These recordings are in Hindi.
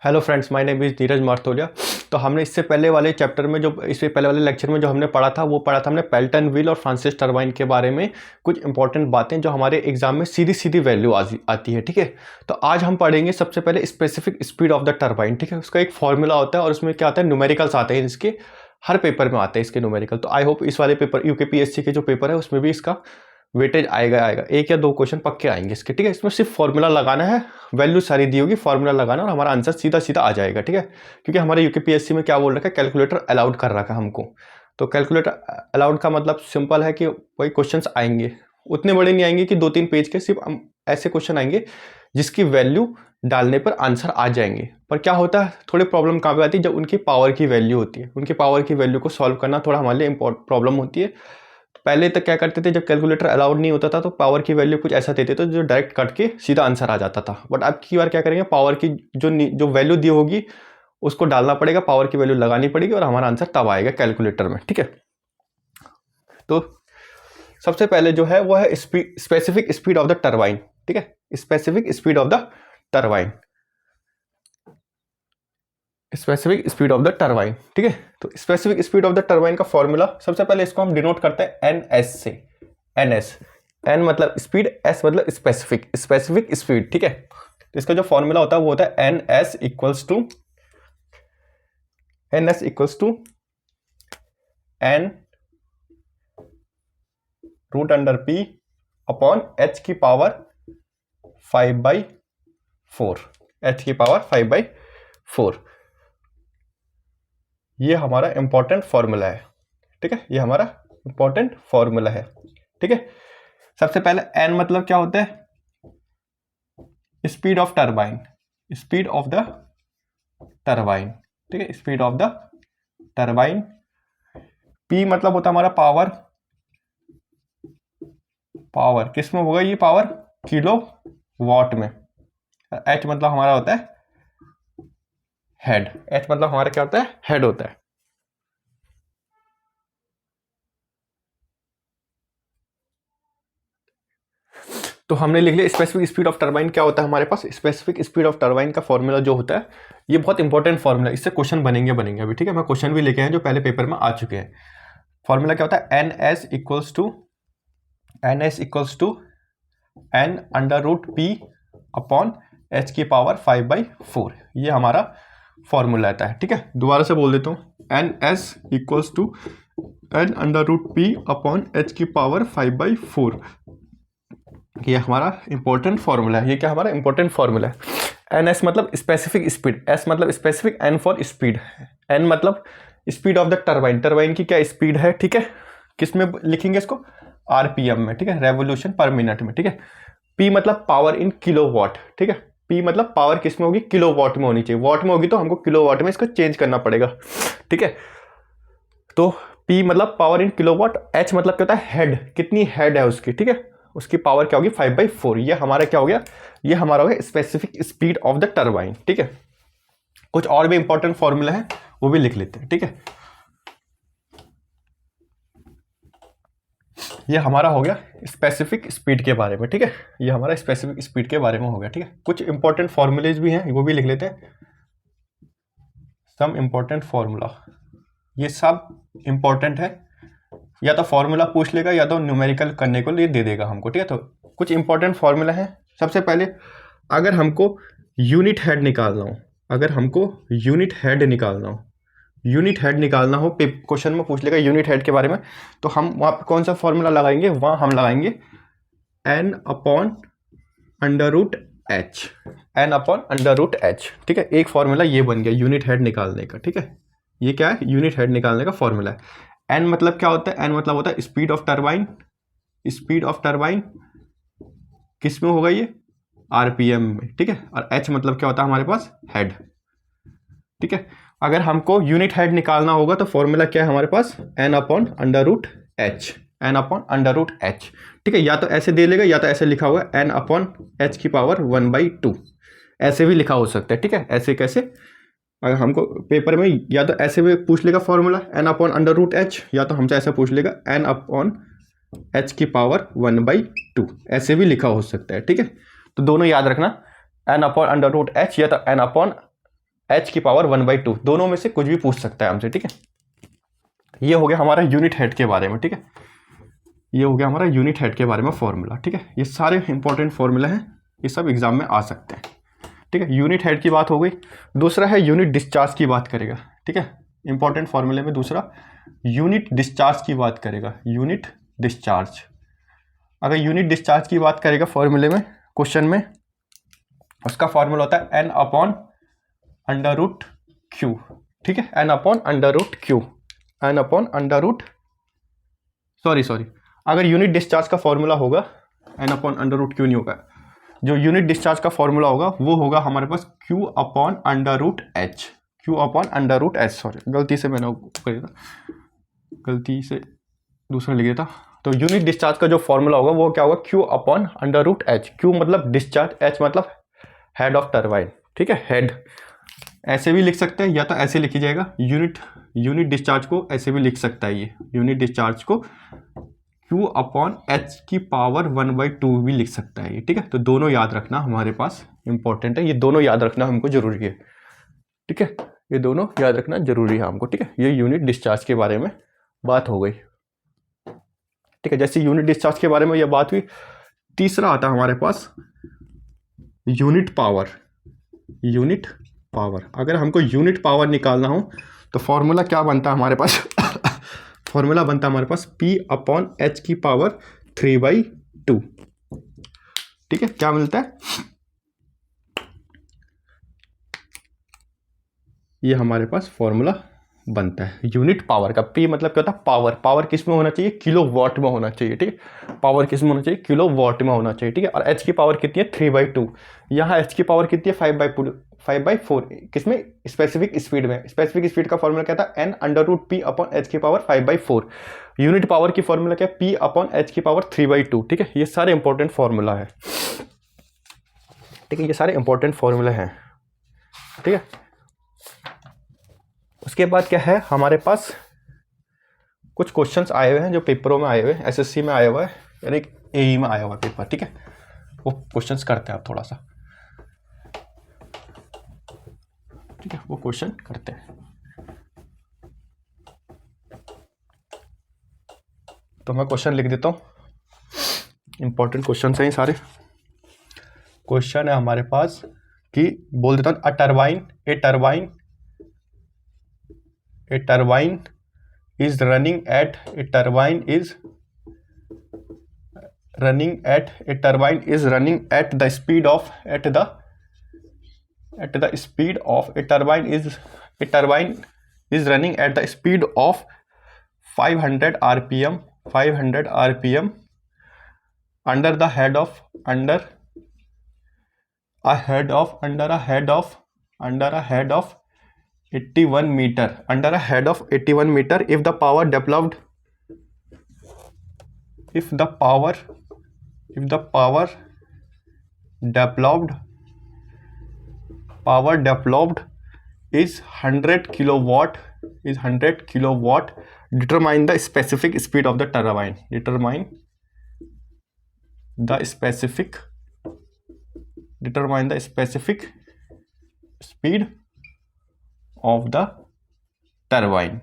Hello friends, my name is Neeraj Martolia. तो हमने इससे पहले वाले चैप्टर में इससे पहले वाले लेक्चर में जो हमने पढ़ा था वो पढ़ा था हमने पेल्टन व्हील और फ्रांसिस टरबाइन के बारे में कुछ इंपॉर्टेंट बातें जो हमारे एग्जाम में सीधी सीधी वैल्यू आती है। ठीक है, तो आज हम पढ़ेंगे सबसे पहले specific speed of the turbine. ठीक है, उसका एक फॉर्मूला होता है और उसमें क्या आता है, न्यूमेरिकल्स आते हैं। इसके हर पेपर में आते हैं इसके न्यूमेरिकल। तो आई होप इस वाले पेपर यूकेपीएससी के जो पेपर है उसमें भी इसका वेटेज आएगा एक या दो क्वेश्चन पक्के आएंगे इसके। ठीक है, इसमें सिर्फ फॉर्मूला लगाना है, वैल्यू सारी दी होगी, फॉर्मूला लगाना और हमारा आंसर सीधा सीधा आ जाएगा। ठीक है, क्योंकि हमारे यूकेपीएससी में क्या बोल रखा है, कैलकुलेटर अलाउड कर रखा है हमको। तो कैलकुलेटर अलाउड का मतलब सिंपल है कि वही क्वेश्चंस आएंगे, उतने बड़े नहीं आएंगे कि 2-3 पेज के, सिर्फ ऐसे क्वेश्चन आएंगे जिसकी वैल्यू डालने पर आंसर आ जाएंगे। पर क्या होता है, थोड़ी प्रॉब्लम कहाँ पे आती है, जब उनकी पावर की वैल्यू होती है। उनकी पावर की वैल्यू को सॉल्व करना थोड़ा हमारे लिए प्रॉब्लम होती है। पहले तक क्या करते थे, जब कैलकुलेटर अलाउड नहीं होता था तो पावर की वैल्यू कुछ ऐसा देते थे जो डायरेक्ट कट के सीधा आंसर आ जाता था। बट अब की बार क्या करेंगे, पावर की जो वैल्यू दी होगी उसको डालना पड़ेगा, पावर की वैल्यू लगानी पड़ेगी और हमारा आंसर तब आएगा कैलकुलेटर में। ठीक है, तो सबसे पहले जो है वो है specific speed of the turbine. ठीक है, specific speed of the turbine, specific speed of the turbine. ठीक है, तो specific speed of the turbine का फॉर्मूला सबसे पहले इसको हम डिनोट करते हैं एनएस से। एनएस, एन मतलब स्पीड, एस मतलब स्पेसिफिक स्पीड। ठीक है, तो इसका जो फॉर्मूला होता है वो होता है NS equals to n root under p upon H की पावर 5/4, एच की पावर 5/4। ये हमारा इंपॉर्टेंट फॉर्मूला है। ठीक है, ये हमारा इंपॉर्टेंट फॉर्मूला है। ठीक है, सबसे पहले एन मतलब क्या होता है, speed of turbine, speed of the turbine. ठीक है, speed of the turbine. P मतलब होता है हमारा पावर, पावर किस में होगा, ये पावर किलो वॉट में। एच मतलब हमारा होता है हेड, एच मतलब हमारा क्या होता है, हेड होता है। तो हमने लिख लिया स्पेसिफिक स्पीड ऑफ टरबाइन क्या होता है हमारे पास। स्पेसिफिक स्पीड ऑफ टरबाइन का फॉर्मूला जो होता है ये बहुत इंपॉर्टेंट फॉर्मूला, इससे क्वेश्चन बनेंगे अभी। ठीक है, मैं क्वेश्चन भी लेके आए जो पहले पेपर में आ चुके हैं। फॉर्मूला क्या होता है, n equals to N under root P upon H की पावर 5/4। ये हमारा फॉर्मूला आता है। ठीक है, दोबारा से बोल देता हूँ, N S equals to N under root P upon H की पावर 5/4। ये हमारा इंपॉर्टेंट फॉर्मूला है। ये क्या हमारा इंपॉर्टेंट फॉर्मूला है। एन एस मतलब स्पेसिफिक स्पीड, एस मतलब specific, N for speed, N मतलब speed of the turbine, turbine की क्या स्पीड है। ठीक है, किस में लिखेंगे इसको, आरपीएम में। ठीक है, रेवोल्यूशन पर मिनट में। ठीक है, पी मतलब पावर इन किलोवाट। ठीक है, पी मतलब पावर किस में होगी, किलोवाट में होनी चाहिए, वॉट में होगी तो हमको किलोवाट में इसको चेंज करना पड़ेगा। ठीक है, तो पी मतलब पावर इन किलोवाट, एच मतलब क्या होता है, हेड, कितनी हेड है उसकी। ठीक है, उसकी पावर क्या होगी, 5/4। ये हमारा क्या हो गया, ये हमारा हो गया specific speed of the turbine. ठीक है, कुछ और भी इंपॉर्टेंट फॉर्मूला है वो भी लिख लेते हैं। ठीक है, ये हमारा हो गया स्पेसिफिक स्पीड के बारे में। ठीक है, ये हमारा स्पेसिफिक स्पीड के बारे में हो गया। ठीक है, कुछ इंपॉर्टेंट फॉर्मूलेज भी हैं वो भी लिख लेते हैं। सम इंपॉर्टेंट फॉर्मूला, ये सब इंपॉर्टेंट है, या तो फॉर्मूला पूछ लेगा या तो न्यूमेरिकल करने को लिए दे देगा हमको। ठीक है, तो कुछ इंपॉर्टेंट फॉर्मूला है। सबसे पहले अगर हमको यूनिट हेड निकालना हो, यूनिट हेड निकालना हो, क्वेश्चन में पूछ लेगा यूनिट हेड के बारे में, तो हम वहाँ पे कौन सा फॉर्मूला लगाएंगे, वहाँ हम लगाएंगे n upon under root H. ठीक है, एक फॉर्मूला ये बन गया यूनिट हेड निकालने का। ठीक है, ये क्या है, यूनिट हेड निकालने का फॉर्मूला है। एन मतलब क्या होता है, एन मतलब होता है स्पीड ऑफ टरबाइन, किस में होगा, ये आरपीएम में। ठीक है, और एच मतलब क्या होता है हमारे पास, हेड। ठीक है, अगर हमको यूनिट हेड निकालना होगा तो फॉर्मूला क्या है हमारे पास, N upon under root H. ठीक है, या तो ऐसे दे लेगा या तो ऐसे लिखा हुआ एन अपॉन एच की पावर 1/2, ऐसे भी लिखा हो सकता है। ठीक है, ऐसे कैसे, अगर हमको पेपर में या तो ऐसे भी पूछ लेगा formula n upon under root h, या तो हमसे ऐसा पूछ लेगा एन अपॉन एच की पावर 1/2, ऐसे भी लिखा हो सकता है। ठीक है, तो दोनों याद रखना, n upon under root h या तो एन अपॉन h की पावर 1/2, दोनों में से कुछ भी पूछ सकता है हमसे, ठीक है। ये हो गया हमारा यूनिट हेड के बारे में, ठीक है। ये हो गया हमारा यूनिट हेड के बारे में फॉर्मूला, ठीक है। ये सारे इंपॉर्टेंट फॉर्मूला हैं, ये सब एग्जाम में आ सकते हैं, ठीक है। यूनिट हेड की बात हो गई। दूसरा है यूनिट डिस्चार्ज की बात करेगा, ठीक है। इंपॉर्टेंट फॉर्मूले में दूसरा यूनिट डिस्चार्ज की बात करेगा, यूनिट डिस्चार्ज। अगर यूनिट डिस्चार्ज की बात करेगा फॉर्मूले में, क्वेश्चन में, उसका फॉर्मूला होता है n upon under root q, ठीक है। n upon under root q, n upon under root, sorry, अगर यूनिट डिस्चार्ज का फॉर्मूला होगा n upon under root q नहीं होगा। जो यूनिट डिस्चार्ज का फॉर्मूला होगा वो होगा हमारे पास q upon under root h, q upon under root h. Sorry, गलती से मैंने गलती से दूसरा लिख दिया था। तो यूनिट डिस्चार्ज का जो फॉर्मूला होगा वो क्या होगा, q upon under root h. q मतलब डिस्चार्ज, h मतलब हेड ऑफ टरबाइन, ठीक है। हेड ऐसे भी लिख सकते हैं या तो ऐसे लिखी जाएगा, यूनिट डिस्चार्ज को ऐसे भी लिख सकता है, ये यूनिट डिस्चार्ज को q अपॉन h की पावर 1/2 भी लिख सकता है ये, ठीक है। तो दोनों याद रखना हमारे पास इंपॉर्टेंट है, ये दोनों याद रखना हमको जरूरी है, ठीक है। ये दोनों याद रखना जरूरी है हमको, ठीक है। ये यूनिट डिस्चार्ज के बारे में बात हो गई, ठीक है। जैसे यूनिट डिस्चार्ज के बारे में यह बात हुई, तीसरा आता है हमारे पास यूनिट पावर। यूनिट पावर, अगर हमको यूनिट पावर निकालना हो तो फॉर्मूला क्या बनता है हमारे पास फॉर्मूला बनता है हमारे पास P अपॉन एच की पावर 3/2, ठीक है। क्या मिलता है, ये हमारे पास फॉर्मूला बनता है यूनिट पावर का। P मतलब क्या होता है, पावर। पावर किस में होना चाहिए, किलो वॉट में होना चाहिए, ठीक है। पावर किस में होना चाहिए, किलो वॉट में होना चाहिए, ठीक है। और h की पावर कितनी है, 3/2। यहाँ h की पावर कितनी है, 5/4। किसमें, स्पेसिफिक स्पीड में। स्पेसिफिक स्पीड का फॉर्मूला क्या था, n under root P upon H की पावर 5/4। यूनिट पावर की फॉर्मूला क्या है, P अपॉन एच की पावर 3/2, ठीक है। ये सारे इंपॉर्टेंट फॉर्मूला है, ठीक है। ये सारे इंपॉर्टेंट फॉर्मूला हैं, ठीक है। उसके बाद क्या है हमारे पास, कुछ क्वेश्चंस आए हुए हैं जो पेपरों में आए हुए हैं, एसएससी में आया हुआ है, यानी एई में आया हुआ है पेपर, ठीक है। वो क्वेश्चंस करते हैं आप थोड़ा सा, ठीक है। वो क्वेश्चन करते हैं, तो मैं क्वेश्चन लिख देता हूँ। इंपॉर्टेंट क्वेश्चन हैं सारे। क्वेश्चन है हमारे पास कि, बोल देता हूँ, a turbine is running at a turbine is running at a turbine is running at the speed of at the speed of a turbine is running at the speed of 500 rpm under a head of 81 meter, under a head of 81 meter, if the power developed is 100 kilowatt, determine the specific speed of the turbine. Determine the specific speed of the turbine,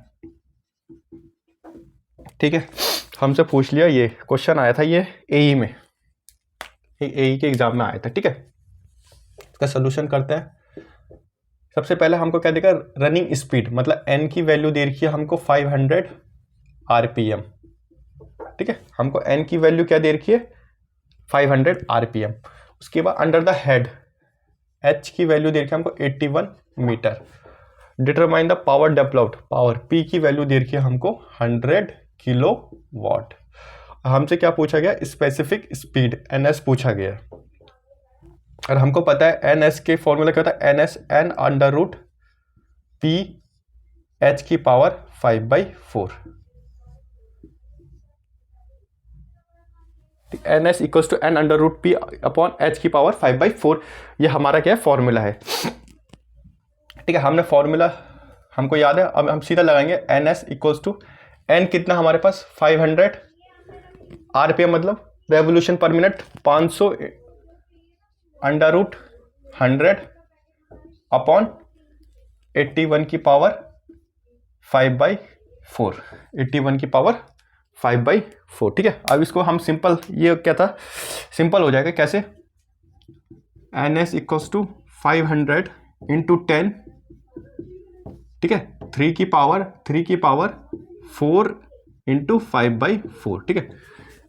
ठीक है। हमसे पूछ लिया, ये क्वेश्चन आया था, ये एई में, एई के एग्जाम में आया था, ठीक है। इसका सोल्यूशन करते हैं। सबसे पहले हमको क्या देगा, रनिंग स्पीड, मतलब n की वैल्यू दे रखी है हमको 500 rpm, ठीक है। हमको n की वैल्यू क्या दे रखी है, 500 rpm। उसके बाद अंडर द हेड h की वैल्यू दे रखी है हमको 81 metre. Determine the power developed, power P की वैल्यू दे रखी है हमको 100 किलो वॉट। हमसे क्या पूछा गया, स्पेसिफिक स्पीड ns पूछा गया। और हमको पता है ns के फॉर्मूला क्या होता है, ns n under root P h की power 5/4। ns equals to n under root P upon h की पावर 5/4। ये हमारा क्या है, फॉर्मूला है, ठीक है। हमने फॉर्मूला हमको याद है, अब हम सीधा लगाएंगे ns इक्वल्स टू n, कितना हमारे पास 500 rpm मतलब revolution per minute, 500 under root 100 upon 81 की पावर 5/4, 81 की पावर 5/4, ठीक है। अब इसको हम सिंपल, ये क्या था, सिंपल हो जाएगा कैसे, NS इक्वल्स टू 500 इंटू 10, ठीक है, 3 की पावर 4 इंटू 5/4, ठीक है।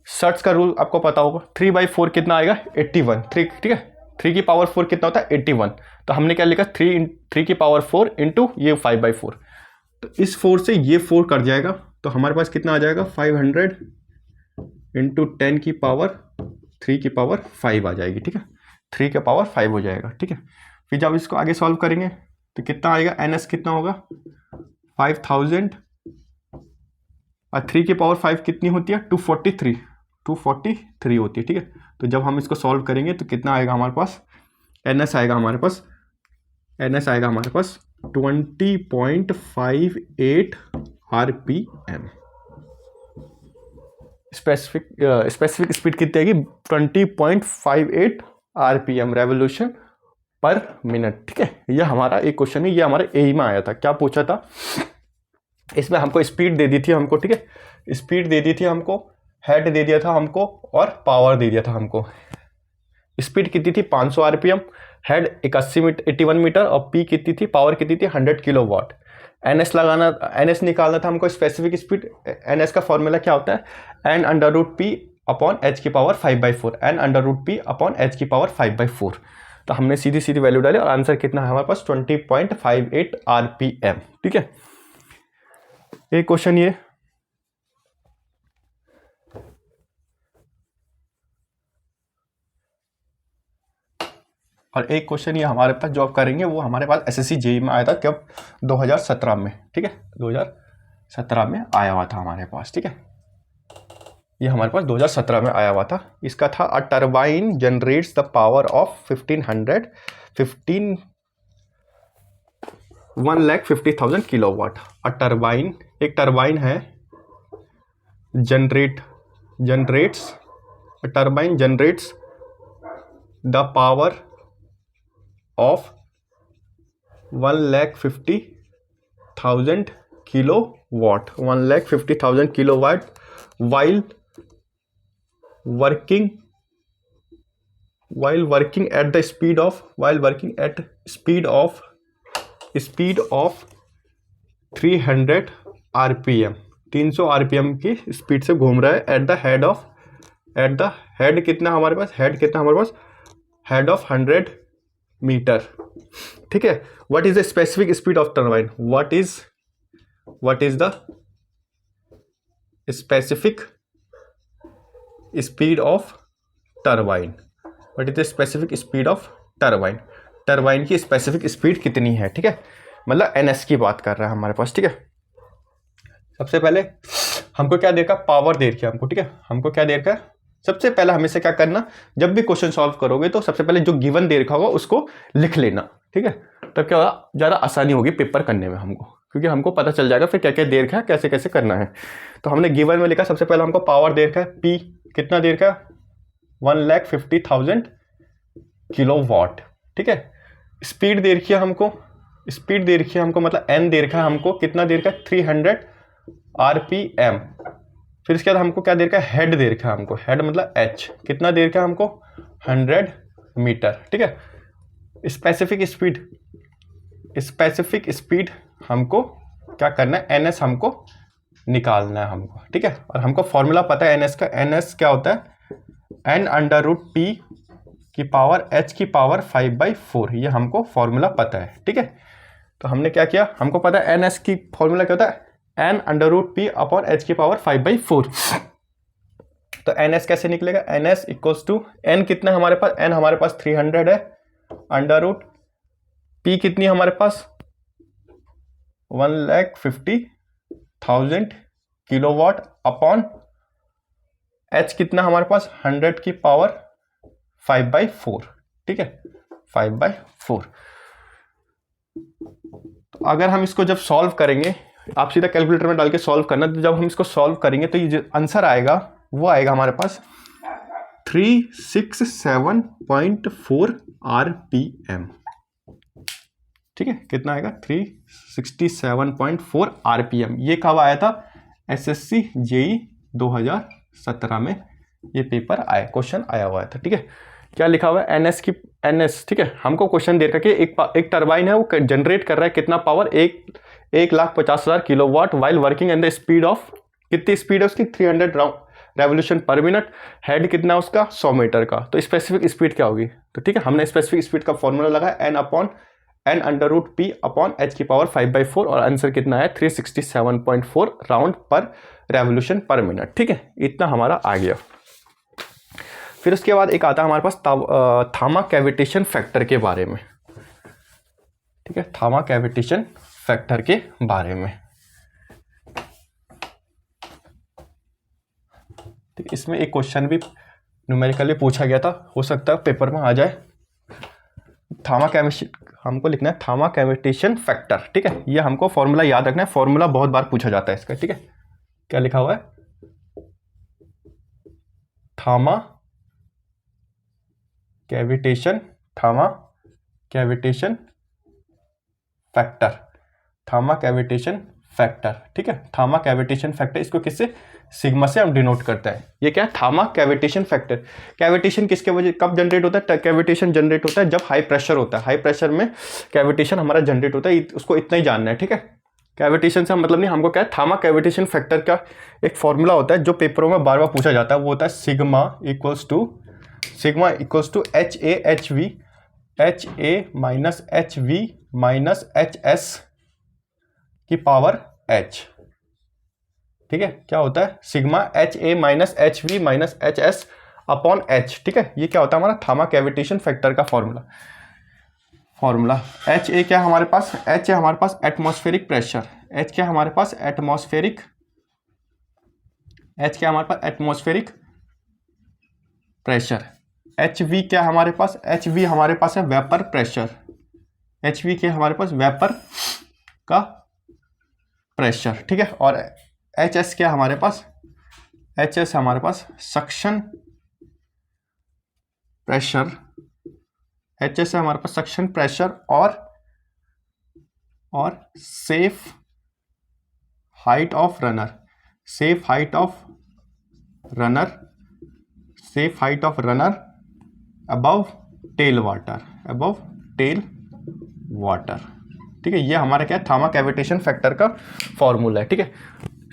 सर्ट्स का रूल आपको पता होगा, 3/4 कितना आएगा 81, 3, ठीक है, 3 की पावर 4 कितना होता है 81, तो हमने क्या लिखा 3 की पावर 4 इंटू ये 5/4, तो इस 4 से ये 4 कट जाएगा, तो हमारे पास कितना आ जाएगा 500 इंटू 10 की पावर 3 की पावर 5 आ जाएगी, ठीक है, 3 की पावर 5 हो जाएगा, ठीक है। फिर जब इसको आगे सॉल्व करेंगे तो कितना आएगा, NS कितना होगा 5000 और 3 की पावर 5 कितनी होती है 243 होती है, ठीक है। तो जब हम इसको सॉल्व करेंगे तो कितना आएगा हमारे पास, NS आएगा हमारे पास 20.58 RPM। स्पेसिफिक स्पीड कितनी आएगी 20.58 RPM रेवोल्यूशन पर मिनट, ठीक है। ये हमारा एक क्वेश्चन है, ये हमारे एई में आया था। क्या पूछा था इसमें, हमको स्पीड दे दी थी हमको, ठीक है, स्पीड दे दी थी हमको, हेड दे दिया था हमको और पावर दे दिया था हमको। स्पीड कितनी थी 500 RPM, हेड 81 मीटर और पी कितनी थी, पावर कितनी थी 100 किलोवाट। NS लगाना, NS निकालना था हमको, स्पेसिफिक स्पीड। NS का फॉर्मूला क्या होता है, n/p अपॉन h की पावर 5/4, n/p अपॉन h की पावर 5/4। तो हमने सीधी सीधी वैल्यू डाली और आंसर कितना है हमारे पास 20.58 RPM, ठीक है। एक क्वेश्चन ये, और एक क्वेश्चन ये हमारे पास जॉब करेंगे, वो हमारे पास SSC JEE में आया था, कब 2017 में, ठीक है, 2017 में आया हुआ था हमारे पास, ठीक है। ये हमारे पास 2017 में आया हुआ था। इसका था a turbine generates the power of 1,50,000 kilowatt. A turbine, एक टरबाइन है, turbine generates the power of 1,50,000 kilowatt, 1,50,000 kilowatt while working at the speed of 300 RPM, 300 RPM की स्पीड से घूम रहा है एट द हेड कितना हमारे पास, हेड ऑफ 100 मीटर, ठीक है। What is the specific speed of turbine, what is the specific speed of turbine, what is the specific speed of turbine, turbine की स्पेसिफिक स्पीड कितनी है, ठीक है, मतलब NS की बात कर रहा है हमारे पास, ठीक है। सबसे पहले हमको क्या देखा, पावर दे रखी है हमको, ठीक है, हमको क्या दे रखा है। सबसे पहले हमेशा क्या करना, जब भी क्वेश्चन सॉल्व करोगे तो सबसे पहले जो गिवन दे रखा होगा उसको लिख लेना, ठीक है, तब क्या होगा, ज़्यादा आसानी होगी पेपर करने में हमको, क्योंकि हमको पता चल जाएगा फिर क्या क्या दे रखा है, कैसे कैसे करना है। तो हमने गिवन में लिखा, सबसे पहले हमको पावर दे रखा है, P कितना दे रखा है 1,50,000 किलोवाट, ठीक है। स्पीड दे रखी है हमको, मतलब N दे रखा है हमको, कितना दे रखा है 300 RPM। फिर इसके बाद हमको क्या दे रखा है, हेड दे रखा है हमको, हेड मतलब H कितना दे रखा है हमको 100 मीटर, ठीक है। स्पेसिफिक स्पीड हमको क्या करना है, NS हमको निकालना है हमको, ठीक है। और हमको फॉर्मूला पता है NS का, NS क्या होता है n/p की पावर h की पावर 5/4, ये हमको फॉर्मूला पता है, ठीक है। तो हमने क्या किया, हमको पता है NS की फॉर्मूला क्या होता है n/p अपॉन h की पावर 5/4। तो NS कैसे निकलेगा, NS इक्वल्स टू n कितना है हमारे पास, n हमारे पास 300 है, √p कितनी हमारे पास 1,50,000 किलोवाट अपॉन h कितना हमारे पास 100 की पावर 5/4, ठीक है, 5/4। तो अगर हम इसको जब सॉल्व करेंगे, आप सीधा कैलकुलेटर में डाल के सॉल्व करना, तो जब हम इसको सॉल्व करेंगे तो ये जो आंसर आएगा वो आएगा हमारे पास 367.4 RPM, ठीक है, कितना आएगा 367.4 RPM। ये कब आया था? SSC JEE 2017 में ये पेपर आया, क्वेश्चन आया हुआ था। ठीक है, क्या लिखा हुआ है? NS। ठीक है, हमको क्वेश्चन दे रखा है कि एक टरबाइन है, वो जनरेट कर रहा है कितना power? 1,50,000 kilowatt while working and the speed of, कितनी स्पीड है उसकी? 300 रेवोल्यूशन पर मिनट। हेड कितना है उसका? 100 मीटर का। तो स्पेसिफिक स्पीड क्या होगी? तो ठीक है, हमने स्पेसिफिक स्पीड का फॉर्मूला लगाया n/p/h⁴ और आंसर कितना है? 367.4 राउंड पर रेवोल्यूशन पर मिनट। ठीक है, इतना हमारा आ गया। फिर उसके बाद एक आता है हमारे पास थामा कैविटेशन फैक्टर के बारे में। ठीक है, थामा कैविटेशन फैक्टर के बारे में। ठीक, इसमें एक क्वेश्चन भी न्यूमेरिकली पूछा गया था, हो सकता है पेपर में आ जाए। थामा कैविटेशन, हमको लिखना है थामा कैविटेशन फैक्टर। ठीक है, ये हमको फॉर्मूला याद रखना है, फॉर्मूला बहुत बार पूछा जाता है इसका। ठीक है, क्या लिखा हुआ है? थामा कैविटेशन फैक्टर, थामा कैविटेशन फैक्टर। ठीक है, थामा कैविटेशन फैक्टर, इसको किससे? सिग्मा से हम डिनोट करते हैं। ये क्या है? थामा कैविटेशन फैक्टर। कैविटेशन किसके वजह कब जनरेट होता है? कैविटेशन जनरेट होता है जब हाई प्रेशर होता है। हाई प्रेशर में कैविटेशन हमारा जनरेट होता है, उसको इतना ही जानना है। ठीक है, कैविटेशन से मतलब नहीं, हमको क्या है? थामा कैविटेशन फैक्टर का एक फॉर्मूला होता है जो पेपरों में बार बार पूछा जाता है, वो होता है सिग्मा इक्वल्स टू HA-HV की पावर h। ठीक है, क्या होता है? Sigma HA-HV upon h। ठीक है, ये क्या होता है? हमारा थामा कैविटेशन फैक्टर का फॉर्मूला HA क्या है हमारे पास? H है हमारे पास एटमॉस्फेरिक प्रेशर। H क्या है हमारे पास? Atmospheric pressure. HV क्या है हमारे पास? HV हमारे पास है वेपर प्रेशर। HV क्या है हमारे पास? वेपर का प्रेशर। ठीक है, और HS क्या है हमारे पास? HS हमारे पास सक्शन प्रेशर। HS है हमारे पास सक्शन प्रेशर और safe height of runner above tail water. ठीक है, ये हमारा क्या है? थामा कैविटेशन फैक्टर का फॉर्मूला है। ठीक है,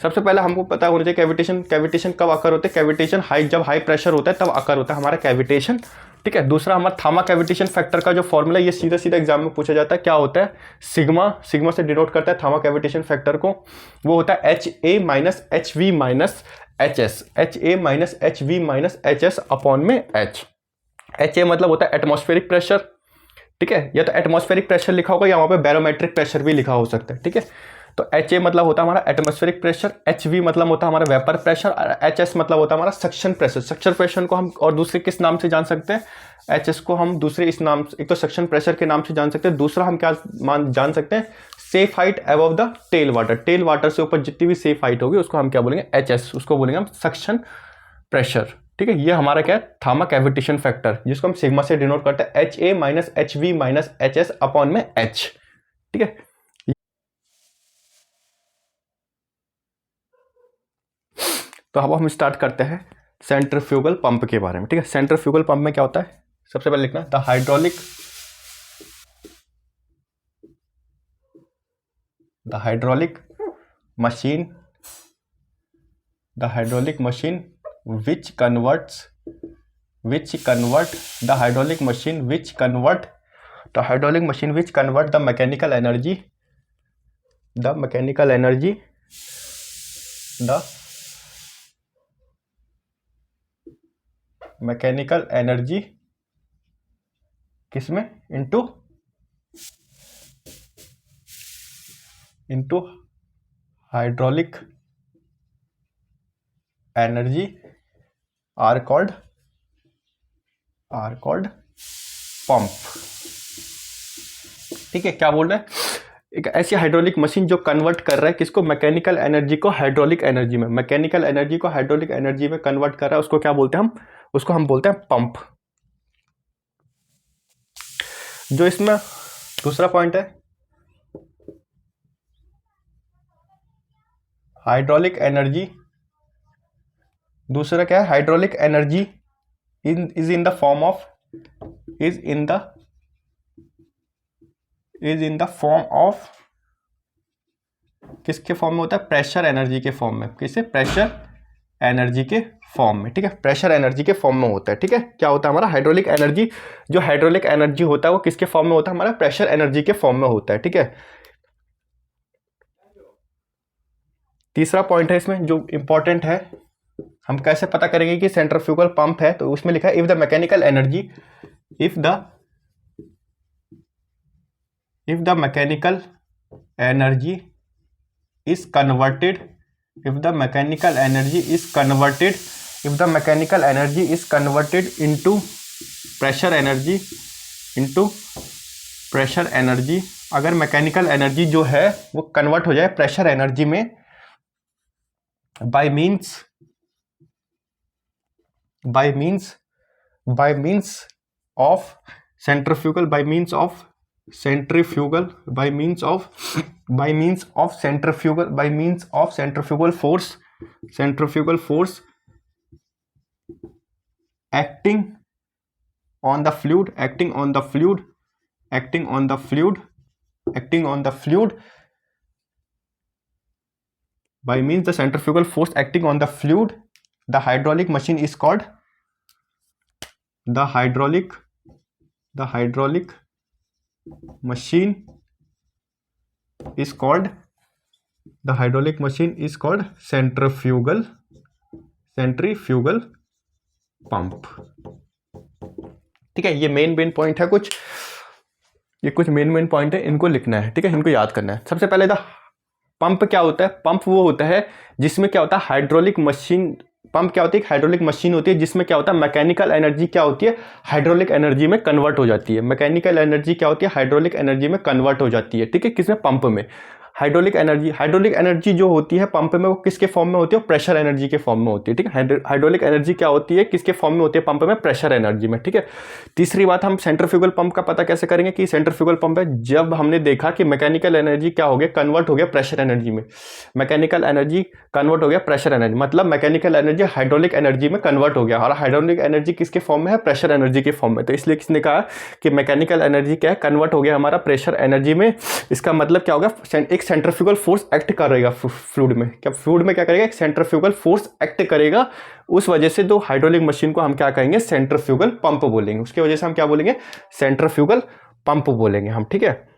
सबसे पहले हमको पता होना चाहिए कैविटेशन कब अकर होते हैं? कैविटेशन जब हाई प्रेशर होता है तब अकर होता है हमारा कैविटेशन। ठीक है, दूसरा हमारा थामा कैविटेशन फैक्टर का जो फॉर्मूला, ये सीधा एग्जाम में पूछा जाता है। क्या होता है? सिग्मा से डिनोट करता है थामा कैविटेशन फैक्टर को, वो होता है HA-HV-HS अपॉन में H। HA मतलब होता है एटमॉस्फेरिक प्रेशर। ठीक है, या तो एटमॉस्फेरिक प्रेशर लिखा होगा या वहाँ पे बैरोमेट्रिक प्रेशर भी लिखा हो सकता है। ठीक है, तो HA मतलब होता है हमारा एटमॉस्फेरिक प्रेशर, HV मतलब होता है हमारा वेपर प्रेशर, और HS मतलब होता है हमारा सक्शन प्रेशर। सक्शन प्रेशर को हम और दूसरे किस नाम से जान सकते हैं? HS को हम दूसरे इस नाम से, एक तो सक्शन प्रेशर के नाम से जान सकते हैं, दूसरा हम क्या जान सकते हैं? Safe height above the tail water. Tail water से ऊपर जितनी भी सेफ हाइट होगी उसको हम क्या बोलेंगे? HS, उसको बोलेंगे हम सक्शन प्रेशर। ठीक है, ये हमारा क्या है? थामा कैविटेशन फैक्टर, जिसको हम सिग्मा से डिनोट करते हैं HA-HV-HS अपॉन में H। ठीक है, तो अब हम स्टार्ट करते हैं सेंट्रीफ्यूगल पंप के बारे में। ठीक है, सेंट्रीफ्यूगल पंप में क्या होता है? सबसे पहले लिखना the hydraulic machine which convert the mechanical energy किसमें? into hydraulic energy are called pump. ठीक है, क्या बोल रहे हैं? एक ऐसी हाइड्रोलिक मशीन जो कन्वर्ट कर रहा है किसको? मैकेनिकल एनर्जी को हाइड्रोलिक एनर्जी में, कन्वर्ट कर रहा है, उसको क्या बोलते हैं हम? उसको हम बोलते हैं पंप। जो इसमें दूसरा पॉइंट है, हाइड्रोलिक एनर्जी, दूसरा क्या है, hydraulic energy is in the form of, is in the form of, किसके फॉर्म में होता है, प्रेशर एनर्जी के फॉर्म में, किससे, प्रेशर एनर्जी के फॉर्म में, ठीक है, प्रेशर एनर्जी के फॉर्म में होता है, ठीक है। क्या होता है हमारा हाइड्रोलिक एनर्जी, जो हाइड्रोलिक एनर्जी होता है वो किसके फॉर्म में होता है, हमारा प्रेशर एनर्जी के फॉर्म में होता है, ठीक है। तीसरा पॉइंट है इसमें जो इंपॉर्टेंट है, हम कैसे पता करेंगे कि सेंट्रीफ्यूगल पंप है, तो उसमें लिखा है if the mechanical energy, if the mechanical energy is converted, if the mechanical energy is converted into pressure energy, अगर मैकेनिकल एनर्जी जो है वो कन्वर्ट हो जाए प्रेशर एनर्जी में by means of centrifugal force acting on the fluid by means the centrifugal force acting on the fluid, the hydraulic machine is called, the hydraulic machine is called centrifugal pump, ठीक है। ये मेन पॉइंट है, कुछ मेन पॉइंट है, इनको लिखना है, ठीक है, इनको याद करना है। सबसे पहले द पंप क्या होता है, पंप वो होता है जिसमें क्या होता है, हाइड्रोलिक मशीन, पंप क्या होती है, हाइड्रोलिक मशीन होती है जिसमें क्या होता है, मैकेनिकल एनर्जी क्या होती है, हाइड्रोलिक एनर्जी में कन्वर्ट हो जाती है, मैकेनिकल एनर्जी क्या होती है, हाइड्रोलिक एनर्जी में कन्वर्ट हो जाती है, ठीक है, किसमें, पंप में। हाइड्रोलिक एनर्जी जो होती है पंप में वो किसके फॉर्म में होती है, प्रेशर एनर्जी के फॉर्म में होती है, ठीक है। हाइड्रोलिक एनर्जी क्या होती है, किसके फॉर्म में होती है, पंप में, प्रेशर एनर्जी में, ठीक है। तीसरी बात, हम सेंट्रीफ्यूगल पंप का पता कैसे करेंगे कि सेंट्रीफ्यूगल पंप है, जब हमने देखा कि मैकेनिकल एनर्जी क्या हो गया, कन्वर्ट हो गया प्रेशर एनर्जी में, मैकेनिकल एनर्जी कन्वर्ट हो गया प्रेशर एनर्जी, मतलब मैकेनिकल एनर्जी हाइड्रोलिक एनर्जी में कन्वर्ट हो गया, और हाइड्रोलिक एनर्जी किसके फॉर्म में है, प्रेशर एनर्जी के फॉर्म में। तो इसलिए किसने कहा कि मैकेनिकल एनर्जी क्या है, कन्वर्ट हो गया हमारा प्रेशर एनर्जी में। इसका मतलब क्या होगा, एक सेंट्रीफ्यूगल फोर्स एक्ट करेगा फ्लूइड में, क्या करेगा, एक सेंट्रीफ्यूगल फोर्स एक्ट करेगा, उस वजह से दो हाइड्रोलिक मशीन को हम क्या कहेंगे, सेंट्रीफ्यूगल पंप बोलेंगे, उसकी वजह से हम क्या बोलेंगे, सेंट्रीफ्यूगल पंप बोलेंगे हम, ठीक है।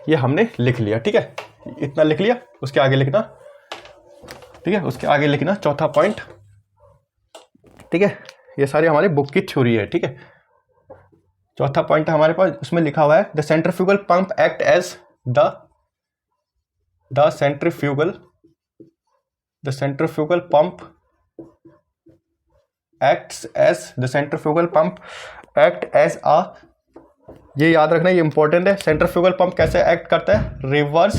ये हमने लिख लिया, ठीक है, इतना लिख लिया। उसके आगे लिखना, ठीक है, उसके आगे लिखना चौथा पॉइंट, ठीक है। ये सारी हमारी बुक की थ्योरी है, ठीक है। चौथा पॉइंट है हमारे पास, उसमें लिखा हुआ है the centrifugal pump act as the centrifugal pump acts as a, ये याद रखना, ये इंपॉर्टेंट है। सेंट्रीफ्यूगल पंप कैसे एक्ट करता है, reverse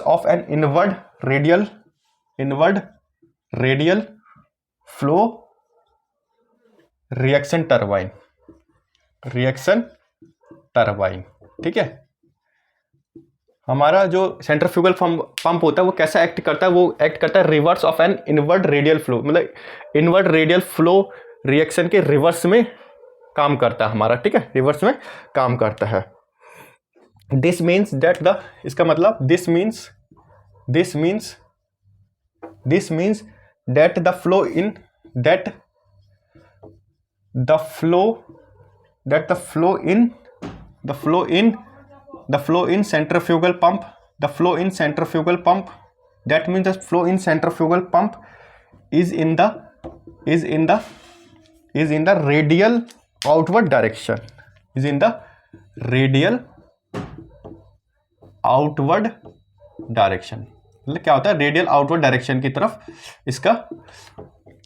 of an inward radial flow reaction turbine, ठीक है। हमारा जो सेंट्रीफ्यूगल पंप होता है वो कैसा एक्ट करता है, वो एक्ट करता है reverse of an inward radial flow, मतलब इनवर्ड रेडियल फ्लो रिएक्शन के रिवर्स में काम करता है हमारा, ठीक है, रिवर्स में काम करता है। दिस मीन्स दैट द, इसका मतलब this means that the flow in centrifugal pump, that means the flow in centrifugal pump is in the radial outward direction, मतलब क्या होता है, रेडियल आउटवर्ड डायरेक्शन की तरफ इसका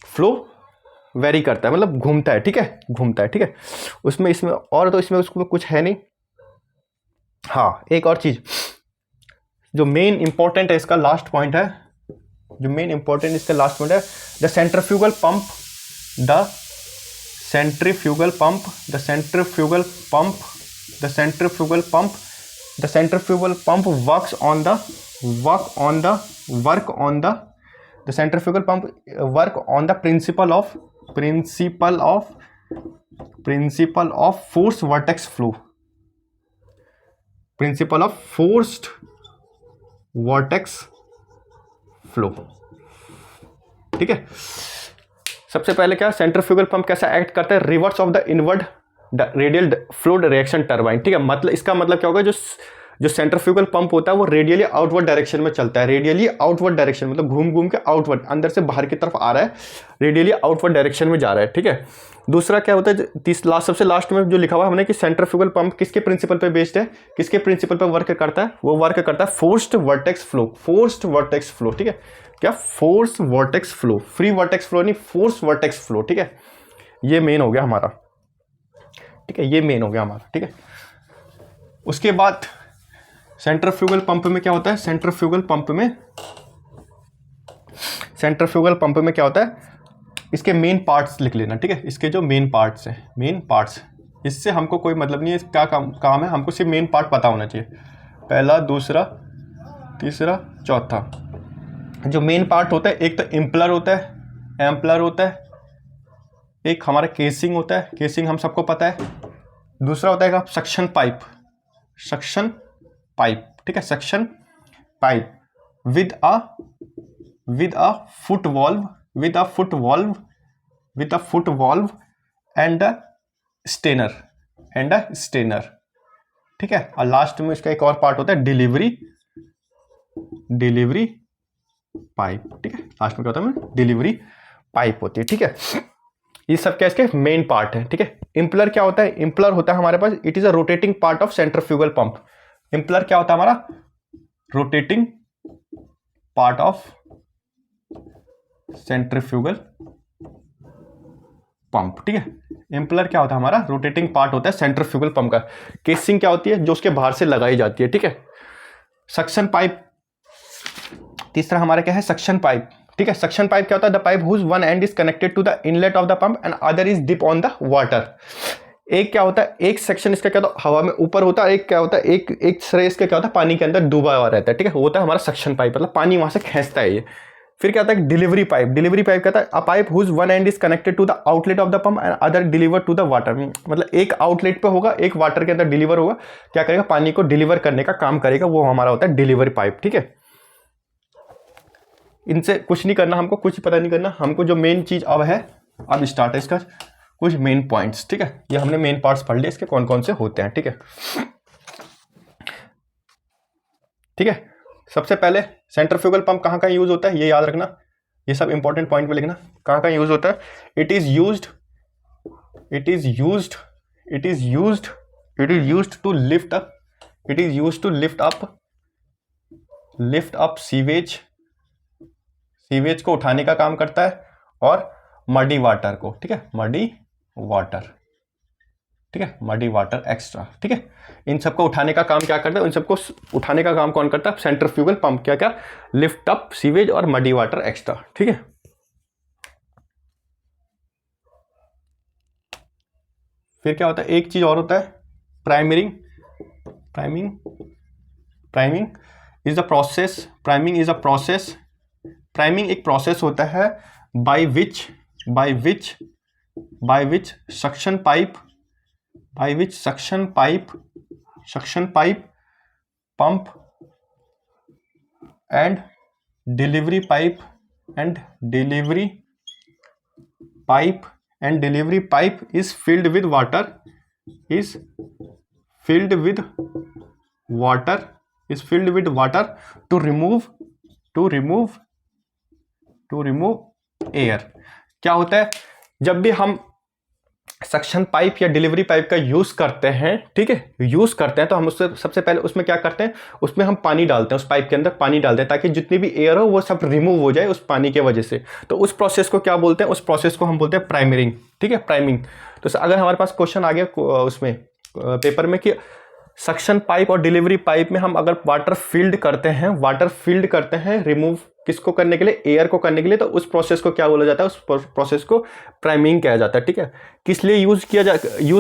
फ्लो वेरी करता है, मतलब घूमता है, ठीक है, ठीक है। उसमें इसमें और तो इसमें उसमें कुछ है नहीं। हाँ, एक और चीज जो मेन इंपॉर्टेंट है, इसका लास्ट पॉइंट है, the centrifugal pump centrifugal pump, the centrifugal pump works on the principle of forced vortex flow, principle of forced vortex flow। ठीक है, सबसे पहले क्या सेंट्रीफ्यूगल पंप कैसा एक्ट करता है, reverse of the inward radial flow direction turbine. ठीक है, मतलब इसका मतलब क्या होगा, जो सेंट्रीफ्यूगल पंप होता है वो रेडियली आउटवर्ड डायरेक्शन में चलता है। रेडियली आउटवर्ड डायरेक्शन मतलब घूम घूम के आउटवर्ड, अंदर से बाहर की तरफ आ रहा है, रेडियली आउटवर्ड डायरेक्शन में जा रहा है। ठीक है, दूसरा क्या होता है, सबसे लास्ट में जो लिखा हुआ है हमने कि सेंट्रीफ्यूगल पंप किसके प्रिंसिपल पे बेस्ड है, किसके प्रिंसिपल पे वर्क करता है, वो वर्क करता है फोर्स्ड वर्टेक्स फ्लो। ठीक है, क्या force vertex flow, free vertex flow नहीं, फोर्स वर्टेक्स फ्लो। ठीक है, ये मेन हो गया हमारा। ठीक है, ये मेन हो गया हमारा। ठीक है, उसके बाद सेंट्रीफ्यूगल पंप में क्या होता है, सेंट्रीफ्यूगल पंप में क्या होता है, इसके मेन पार्ट्स लिख लेना। ठीक है, इसके जो मेन पार्ट्स हैं, मेन पार्ट्स, इससे हमको कोई मतलब नहीं है क्या काम है, हमको सिर्फ मेन पार्ट पता होना चाहिए, पहला, दूसरा, तीसरा, चौथा। जो मेन पार्ट होता है, एक तो इम्पलर होता है, एक हमारा केसिंग होता है, केसिंग हम सबको पता है, दूसरा होता है सक्शन पाइप। ठीक है, suction pipe with a foot valve and a strainer. ठीक है, और लास्ट में इसका एक और पार्ट होता है डिलीवरी पाइप। ठीक है, लास्ट में क्या होता है, डिलीवरी पाइप होती है। ठीक है, ये सब क्या इसके मेन पार्ट है। ठीक है, इम्पलर क्या होता है, इम्पलर होता है हमारे पास, it is a rotating part of centrifugal pump. Impeller क्या होता है हमारा, rotating part of centrifugal pump. ठीक है, इम्पलर क्या होता है हमारा, रोटेटिंग पार्ट होता है सेंट्रीफ्यूगल पंप का। केसिंग क्या होती है, जो उसके बाहर से लगाई जाती है। ठीक है, सक्शन पाइप, तीसरा हमारा क्या है, सक्शन पाइप। ठीक है, सक्शन पाइप क्या होता है, the pipe whose one end is connected to the inlet of the pump and other is dip on the water. एक क्या होता है, एक सेक्शन इसका क्या होता है, हवा में ऊपर होता है, एक क्या होता है, एक श्रेय इसका क्या होता है, पानी के अंदर डूबा हुआ रहता है। ठीक है, होता है हमारा सक्शन पाइप, मतलब पानी वहां से खींचता है ये। फिर क्या होता है, डिलीवरी पाइप कहता है a pipe whose one end is connected to the outlet of the pump and other deliver to the water. मतलब एक आउटलेट पे होगा, एक वाटर के अंदर डिलीवर होगा, क्या करेगा, पानी को डिलीवर करने का काम करेगा, वो हमारा होता है डिलीवरी पाइप। ठीक है, इनसे कुछ नहीं करना, हमको कुछ पता नहीं करना, हमको जो मेन चीज अब स्टार्ट है इसका कुछ मेन पॉइंट्स। ठीक है, ये हमने मेन पार्ट्स पढ़ लिए, इसके कौन कौन से होते हैं। ठीक है, सबसे पहले सेंट्रीफ्यूगल पंप कहाँ कहाँ यूज होता है, ये याद रखना, ये सब इंपॉर्टेंट पॉइंट पे लिखना, कहाँ कहाँ यूज होता है। It is used to lift up sewage को उठाने का काम करता है, और मडी वाटर को। ठीक है, मडी वाटर एक्स्ट्रा। ठीक है, इन सबको उठाने का काम क्या करता है, इन सबको उठाने का काम कौन करता है, सेंट्रीफ्यूगल पंप। क्या लिफ्ट अप सीवेज और मडी वाटर एक्स्ट्रा। ठीक है, फिर क्या होता है, एक चीज और होता है, प्राइमिंग इज एक प्रोसेस होता है by which suction pipe pump and delivery pipe is filled with water to remove air। क्या होता है, जब भी हम सक्शन पाइप या डिलीवरी पाइप का यूज करते हैं, ठीक है, तो हम उससे सबसे पहले उसमें क्या करते हैं, उसमें हम पानी डालते हैं, उस पाइप के अंदर पानी डालते हैं, ताकि जितनी भी एयर हो वो सब रिमूव हो जाए उस पानी के वजह से। तो उस प्रोसेस को क्या बोलते हैं, उस प्रोसेस को हम बोलते हैं प्राइमरिंग। ठीक है, प्राइमिंग। तो अगर हमारे पास क्वेश्चन आ गया उसमें पेपर में कि सक्शन पाइप और डिलीवरी पाइप में हम अगर वाटर फील्ड करते हैं रिमूव किसको करने के लिए, एयर को करने के लिए, तो उस प्रोसेस को क्या बोला जाता है, उस प्रोसेस को प्राइमिंग कहा जाता है। ठीक है, किस लिए यूज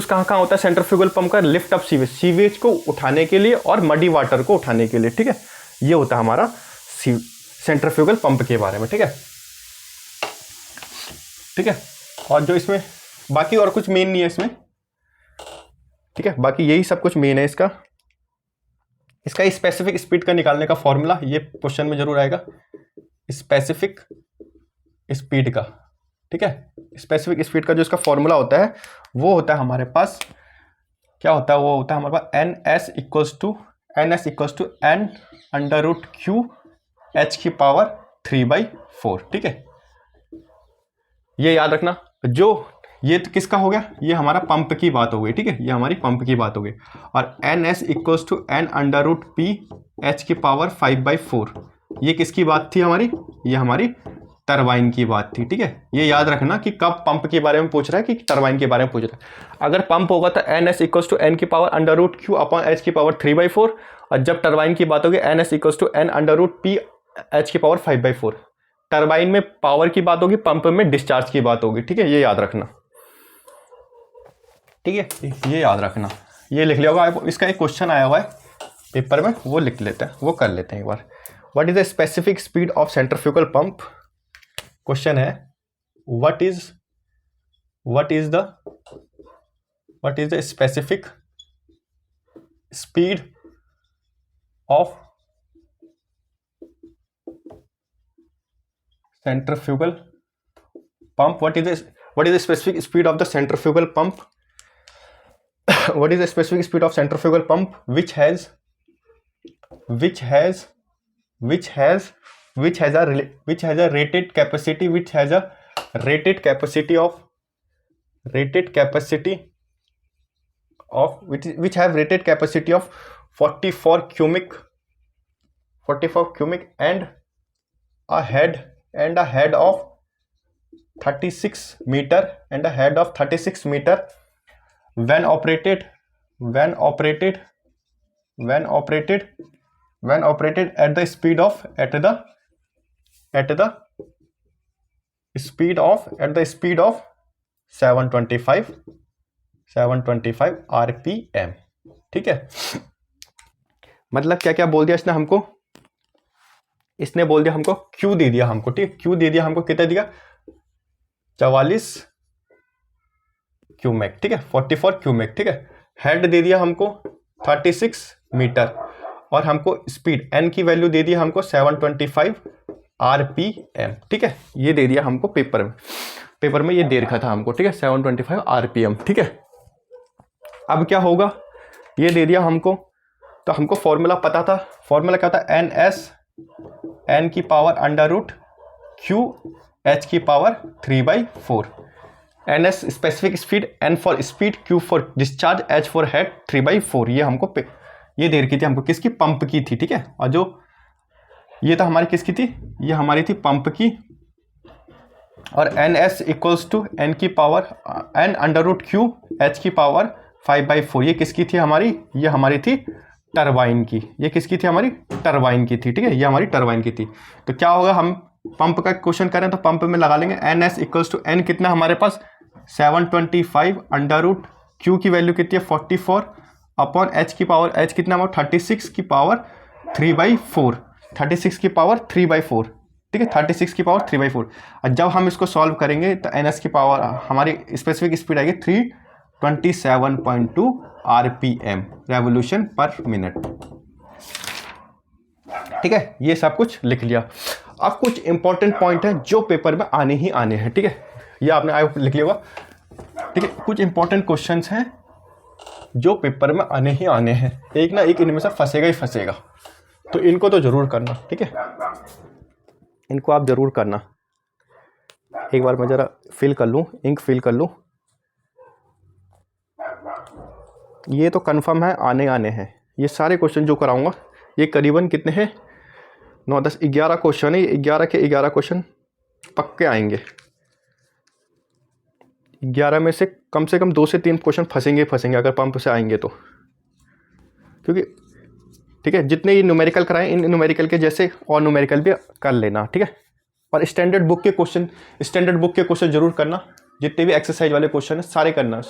कहाँ कहाँ होता है सेंट्रीफ्यूगल पंप का, लिफ्ट अप सीवेज को उठाने के लिए और मडी वाटर को उठाने के लिए। ठीक है, ये होता है हमारा सेंट्रीफ्यूगल पंप के बारे में। ठीक है, ठीक है, और जो इसमें बाकी और कुछ मेन नहीं है इसमें। ठीक है, बाकी यही सब कुछ मेन है इसका स्पेसिफिक स्पीड का निकालने का फॉर्मूला ये क्वेश्चन में जरूर आएगा, स्पेसिफिक स्पीड का। ठीक है, स्पेसिफिक स्पीड का जो इसका फॉर्मूला होता है वो होता है हमारे पास, क्या होता है, वो होता है हमारे पास NS equals to N under root Q H⁴। ठीक है, ये याद रखना। जो ये तो किसका हो गया, ये हमारा पंप की बात हो गई। ठीक है, ये हमारी पंप की बात हो गई। और NS equals to N under root P H⁴ ये किसकी बात थी हमारी, ये हमारी टरबाइन की बात थी। ठीक है, ये याद रखना कि कब पंप के बारे में पूछ रहा है कि टरबाइन के बारे में पूछ रहा है। अगर पंप होगा तो NS इक्वल्स टू N की power under root Q upon H⁴, और जब टरबाइन की बात होगी NS equals to N under root P H⁴। Turbine में पावर की बात होगी, पंप में डिस्चार्ज की बात होगी। ठीक है, ये याद रखना। ठीक है, ये याद रखना, ये लिख लिया होगा। इसका एक क्वेश्चन आया हुआ है पेपर में, वो लिख लेते हैं, वो कर लेते हैं एक बार। What is the specific speed of centrifugal pump. Question है what is the specific speed of centrifugal pump, what is the specific speed of the centrifugal pump what is the specific speed of centrifugal pump which has a rated capacity of 44 cubic and a head of 36 meter when operated at the speed of 725 RPM। ठीक है, मतलब क्या क्या बोल दिया इसने हमको, इसने बोल दिया हमको क्यू दे दिया हमको। ठीक है, क्यू दे दिया हमको, कितना दिया 44 क्यूमेक। ठीक है, 44 क्यूमेक। ठीक है, हेड दे दिया हमको 36 मीटर और हमको स्पीड एन की वैल्यू दे दिया हमको 725 RPM। ठीक है, ये दे दिया हमको पेपर में ये दे रखा था हमको। ठीक है, 725 RPM। ठीक है, अब क्या होगा, ये दे दिया हमको, तो हमको फॉर्मूला पता था। फॉर्मूला क्या था, N की power under root Q H⁴। NS specific speed, N for speed, Q for discharge, H for head, 3/4 ये हमको ये दे रखी थी हमको, किसकी, पंप की थी। ठीक है, और जो ये तो हमारी किसकी थी, ये हमारी थी पंप की। और NS इक्वल्स टू N की power N under root Q H⁴ ये किसकी थी हमारी, ये हमारी थी टरबाइन की। ये किसकी थी, हमारी टरबाइन की थी। ठीक है, ये हमारी टरबाइन की थी। तो क्या होगा, हम पंप का क्वेश्चन करें तो पंप में लगा लेंगे NS इक्वल्स टू N कितना हमारे पास 725 अंडर रूट Q की वैल्यू कितनी है 44 अपॉन H कितना हमारा 36 की पावर 3/4। 36 की पावर 3/4। ठीक है, 36 की पावर 3/4। और जब हम इसको सॉल्व करेंगे तो NS की पावर हमारी स्पेसिफिक स्पीड आएगी 327.2 RPM रेवोल्यूशन पर मिनट। ठीक है, ये सब कुछ लिख लिया। अब कुछ इंपॉर्टेंट पॉइंट है जो पेपर में आने ही आने हैं। ठीक है, ये आपने लिख लिया होगा। ठीक है, कुछ इंपॉर्टेंट क्वेश्चंस हैं जो पेपर में आने ही आने हैं, एक ना एक इनमें से फंसेगा ही फंसेगा, तो इनको तो जरूर करना। ठीक है, इनको आप जरूर करना। एक बार मैं जरा फिल कर लूँ, इंक फिल कर लूँ। ये तो कंफर्म है आने हैं, ये सारे क्वेश्चन जो कराऊंगा ये करीबन कितने हैं, 9 10 11 क्वेश्चन है। 11 के 11 क्वेश्चन पक्के आएंगे। 11 में से कम 2 से 3 क्वेश्चन फंसेंगे अगर पंप से आएंगे तो। क्योंकि ठीक है, जितने ये न्यूमेरिकल कराएं इन न्यूमेरिकल के जैसे और न्यूमेरिकल भी कर लेना, ठीक है। और स्टैंडर्ड बुक के क्वेश्चन जरूर करना, जितने भी एक्सरसाइज वाले क्वेश्चन है सारे करना,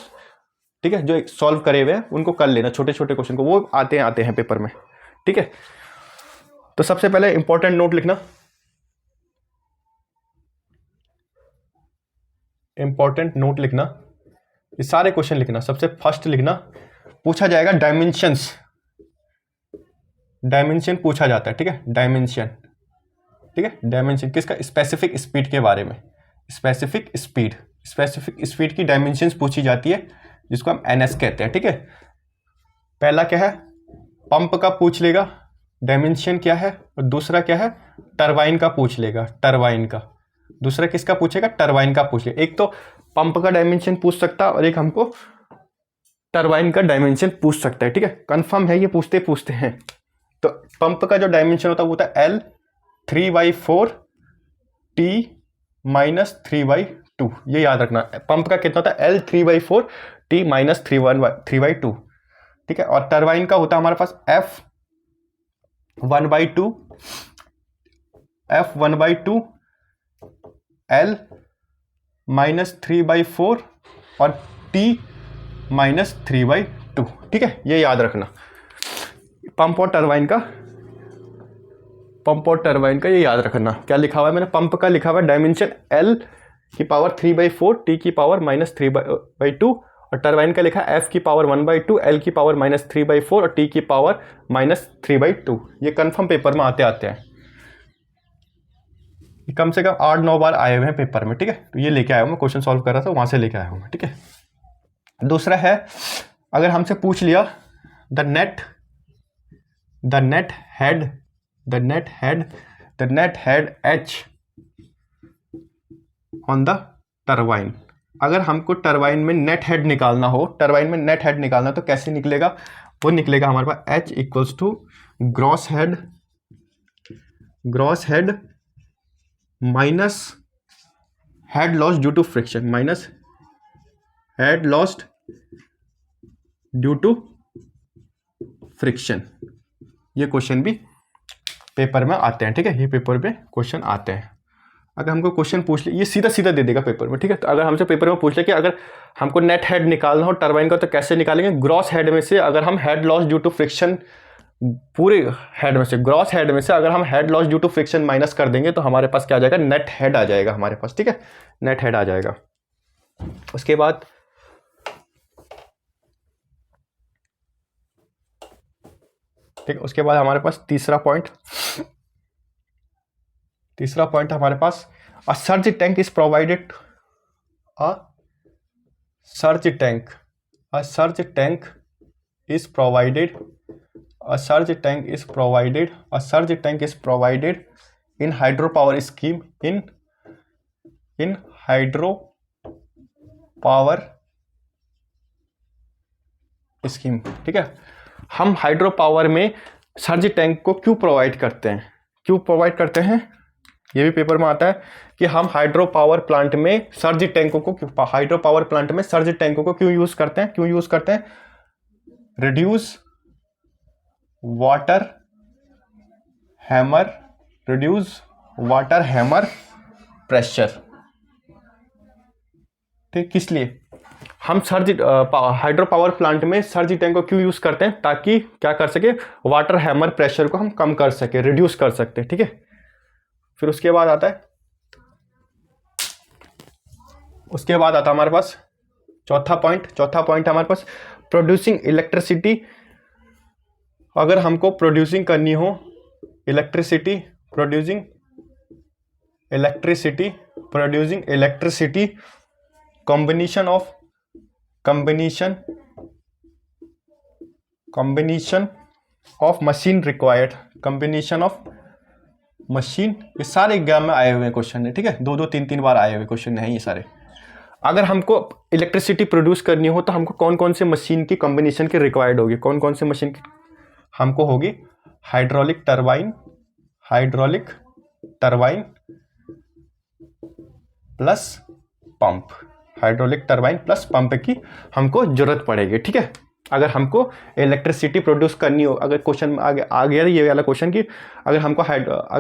ठीक है। जो सॉल्व करे हुए हैं उनको कर लेना, छोटे छोटे क्वेश्चन को, वो आते हैं पेपर में, ठीक है। तो सबसे पहले इंपॉर्टेंट नोट लिखना, ये सारे क्वेश्चन लिखना। सबसे फर्स्ट लिखना, पूछा जाएगा डायमेंशन पूछा जाता है, ठीक है। डायमेंशन, ठीक है। डायमेंशन किसका? स्पेसिफिक स्पीड के बारे में। स्पेसिफिक स्पीड की डायमेंशंस पूछी जाती है, जिसको हम एनएस कहते हैं, ठीक है। पहला क्या है? पंप का पूछ लेगा डायमेंशन क्या है, और दूसरा क्या है? टरबाइन का पूछ लेगा, टरबाइन का। दूसरा किसका पूछेगा? टरबाइन का पूछ लेगा। एक तो पंप का डायमेंशन पूछ सकता है और एक हमको टरबाइन का डायमेंशन पूछ सकता है, ठीक है। कंफर्म है, ये पूछते हैं। तो पंप का जो डायमेंशन होता है वो होता है L 3/4 T - 3/2, ये याद रखना। पंप का कितना होता है? L 3/4 T - 3/2, ठीक है। और टरबाइन का होता है हमारे पास F 1/2 L - 3/4 और T - 3/2, ठीक है। ये याद रखना, पंप और टरबाइन का ये याद रखना। क्या लिखा हुआ है मैंने? पंप का लिखा हुआ है डायमेंशन L की पावर 3/4 T की पावर -3/2, और टरबाइन का लिखा है F की पावर 1/2 L की पावर -3/4 और T की पावर -3/2। ये कंफर्म पेपर में आते हैं, कम से कम 8-9 बार आए हुए हैं पेपर में, ठीक है। तो ये लेके आया हूँ मैं, क्वेश्चन सॉल्व कर रहा था, वहां से लेके आया हूँ मैं, ठीक है। दूसरा है, अगर हमसे पूछ लिया the net head H on the turbine. अगर हमको टरबाइन में नेट हेड निकालना हो, तो कैसे निकलेगा? वो निकलेगा हमारे पास H = gross head minus head loss due to friction, ये क्वेश्चन भी पेपर में आते हैं, ठीक है। ये पेपर पे क्वेश्चन आते हैं। अगर हमको क्वेश्चन पूछ ले, ये सीधा दे देगा पेपर में, ठीक है। तो अगर हमसे पेपर में पूछ ले कि अगर हमको नेट हेड निकालना हो टरबाइन का, तो कैसे निकालेंगे? ग्रॉस हेड में से अगर हम head loss due to friction, पूरे हेड में से, ग्रॉस हेड में से अगर हम head loss due to friction minus कर देंगे, तो हमारे पास क्या आ जाएगा? नेट हेड आ जाएगा हमारे पास, ठीक है। नेट हेड आ जाएगा। उसके बाद ठीक, उसके बाद हमारे पास तीसरा पॉइंट हमारे पास, a surge tank is provided in hydropower scheme, ठीक है। हम हाइड्रो पावर में सर्ज टैंक को क्यों प्रोवाइड करते हैं? ये भी पेपर में आता है कि हम हाइड्रो पावर प्लांट में सर्ज टैंकों को क्यों यूज करते हैं? रिड्यूस वाटर हैमर प्रेशर, ठीक। किस लिए हम हाइड्रो पावर प्लांट में सर्ज टैंक को क्यों यूज करते हैं? ताकि क्या कर सके? वाटर हैमर प्रेशर को हम कम कर सके, रिड्यूस कर सकते हैं, ठीक है। फिर उसके बाद आता है हमारे पास चौथा पॉइंट हमारे पास, प्रोड्यूसिंग इलेक्ट्रिसिटी। अगर हमको प्रोड्यूसिंग करनी हो producing electricity, combination of machine required, ये सारे एग्जाम में आए हुए हैं क्वेश्चन है, ठीक है। 2-2, 3-3 बार आए हुए क्वेश्चन है ये सारे। अगर हमको इलेक्ट्रिसिटी प्रोड्यूस करनी हो, तो हमको कौन कौन से मशीन की कॉम्बिनेशन की रिक्वायर्ड होगी? कौन कौन से मशीन की हमको होगी? हाइड्रोलिक टरबाइन प्लस पंप, की हमको जरूरत पड़ेगी, ठीक है। अगर हमको इलेक्ट्रिसिटी प्रोड्यूस करनी हो, अगर क्वेश्चन में आगे आ गया ये वाला क्वेश्चन कि अगर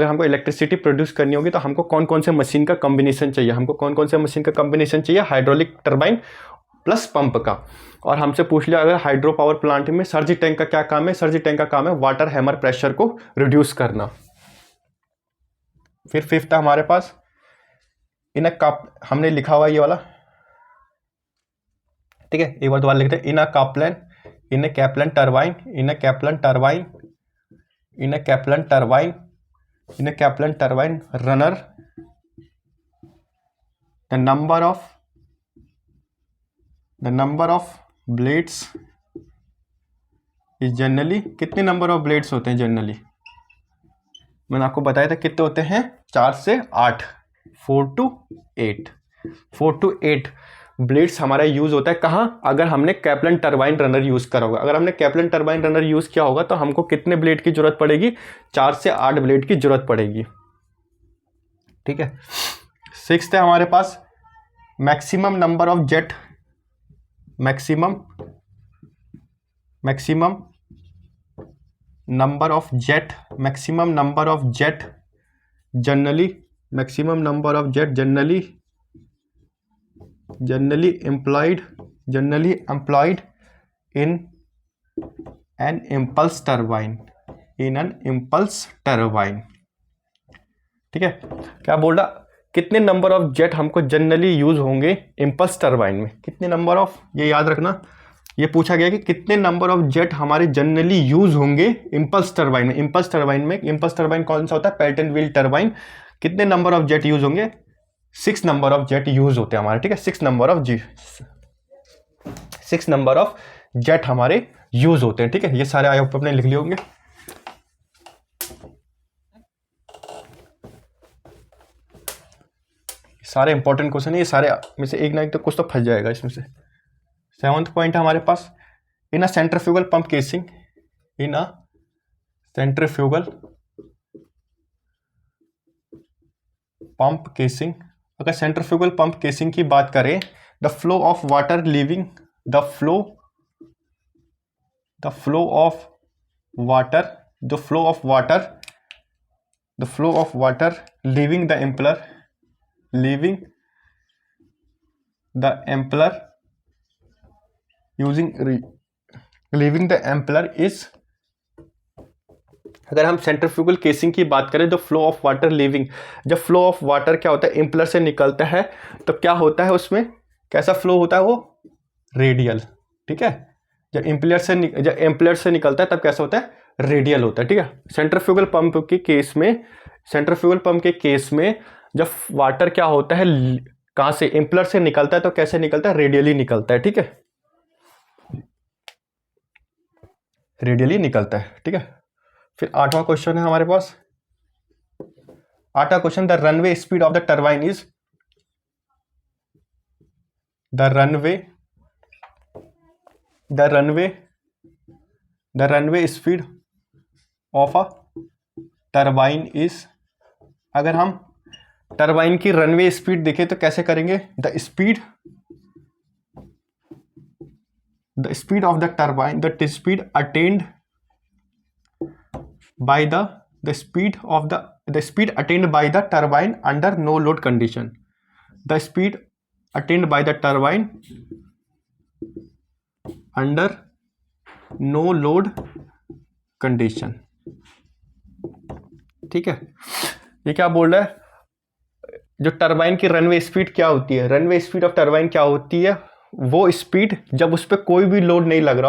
हमको इलेक्ट्रिसिटी प्रोड्यूस करनी होगी तो हमको कौन कौन से मशीन का कॉम्बिनेशन चाहिए, हमको कौन कौन से मशीन का कॉम्बिनेशन चाहिए, हाइड्रोलिक टरबाइन प्लस पंप का। और हमसे पूछ लिया अगर हाइड्रो पावर प्लांट में सर्जी टैंक का क्या काम है, सर्जी टैंक का काम है वाटर हैमर प्रेशर को रिड्यूस करना। फिर फिफ्थ है हमारे पास इन अ कप, हमने लिखा हुआ ये वाला, ठीक है, एक बार दोबारा लिखते हैं, in a Kaplan, in a Kaplan turbine, in a Kaplan turbine, in a Kaplan turbine, in a Kaplan turbine runner, the number of blades is generally, कितने नंबर ऑफ ब्लेड्स होते हैं जनरली, मैंने आपको बताया था कितने होते हैं, 4 से 8, 4 to 8, 4 to 8 ब्लेड्स हमारा यूज होता है कहाँ, अगर हमने कैप्लन टरबाइन रनर यूज करा होगा। अगर हमने कैप्लन टरबाइन रनर यूज किया होगा तो हमको कितने ब्लेड की जरूरत पड़ेगी, 4 से 8 ब्लेड की जरूरत पड़ेगी, ठीक है। सिक्स्थ है हमारे पास maximum number of jet, maximum number of jet, maximum number of jet generally, maximum number of jet generally employed in an impulse turbine, in an impulse turbine, ठीक है। क्या बोल रहा, कितने नंबर ऑफ जेट हमको जनरली यूज होंगे इम्पल्स टरबाइन में, कितने नंबर ऑफ, ये याद रखना, ये पूछा गया कि कितने नंबर ऑफ जेट हमारे जनरली यूज होंगे इम्पल्स टरबाइन में। इम्पल्स टरबाइन कौन सा होता है, पेल्टन व्हील टरबाइन। कितने नंबर ऑफ जेट यूज होंगे, 6 नंबर ऑफ जेट यूज होते हैं हमारे, ठीक है, 6 नंबर ऑफ जेट हमारे यूज होते हैं, ठीक है। ये सारे आई होप अपने लिख लिए होंगे। सारे इंपॉर्टेंट क्वेश्चन है ये, सारे में से एक ना एक तो कुछ तो फंस जाएगा इसमें से। 7th पॉइंट है हमारे पास, इन अ सेंट्रीफ्यूगल पंप केसिंग, इन अ सेंट्रीफ्यूगल पंप केसिंग, अगर सेंट्रीफ्यूगल पंप केसिंग की बात करें, the flow of water leaving, the flow of water leaving the ampler, leaving the ampler is, अगर हम सेंट्रीफ्यूगल केसिंग की बात करें, the flow of water leaving, जब फ्लो ऑफ वाटर क्या होता है, एम्पलर से निकलता है, तो क्या होता है उसमें, कैसा फ्लो होता है वो, रेडियल, ठीक है। जब एम्पलर से निकलता है तब कैसा होता है, रेडियल होता है, ठीक है। सेंट्रीफ्यूगल पंप के केस में जब वाटर क्या होता है, कहां से, एम्पलर से निकलता है, तो कैसे निकलता है, रेडियली निकलता है, ठीक है, रेडियली निकलता है, ठीक है। फिर 8वां क्वेश्चन है हमारे पास, 8वां question, the runway speed of the turbine is, the runway speed of a turbine is, अगर हम टरबाइन की रनवे स्पीड देखें तो कैसे करेंगे, the speed of the turbine, the speed attend by the speed attained by the turbine under no load condition, the speed attained by the turbine under no load condition, ठीक है। ये क्या बोल रहा है, जो टरबाइन की रनवे स्पीड क्या होती है, रनवे स्पीड ऑफ टरबाइन क्या होती है, वो स्पीड जब उस पर कोई भी लोड नहीं लग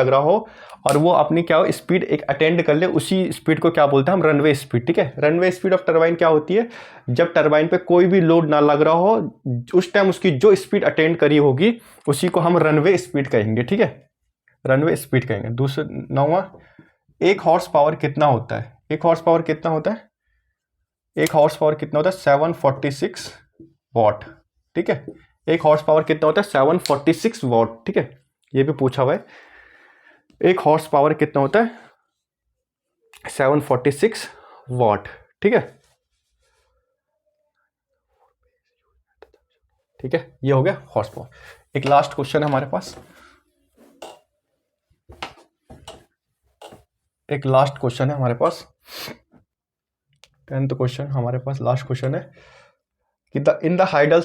रहा हो, और वो अपनी क्या हो, स्पीड एक अटेंड कर ले, उसी स्पीड को क्या बोलते हैं हम, रनवे स्पीड, ठीक है। रनवे स्पीड ऑफ टरबाइन क्या होती है, जब टरबाइन पे कोई भी लोड ना लग रहा हो, उस टाइम उसकी जो स्पीड अटेंड करी होगी उसी को हम रनवे स्पीड कहेंगे, ठीक है, रनवे स्पीड कहेंगे। दूसरा 9वां, एक हॉर्स पावर कितना होता है, एक हॉर्स पावर कितना होता है, 746 वॉट, ठीक है। एक हॉर्स पावर कितना होता है, 746 वॉट, ठीक है, ये भी पूछा हुआ है, एक हॉर्स पावर कितना होता है, 746 वॉट, ठीक है, ठीक है। ये हो गया हॉर्स पावर। एक लास्ट क्वेश्चन है हमारे पास, एक लास्ट क्वेश्चन है हमारे पास, 10th क्वेश्चन हमारे पास लास्ट क्वेश्चन है कि इन द हाइडल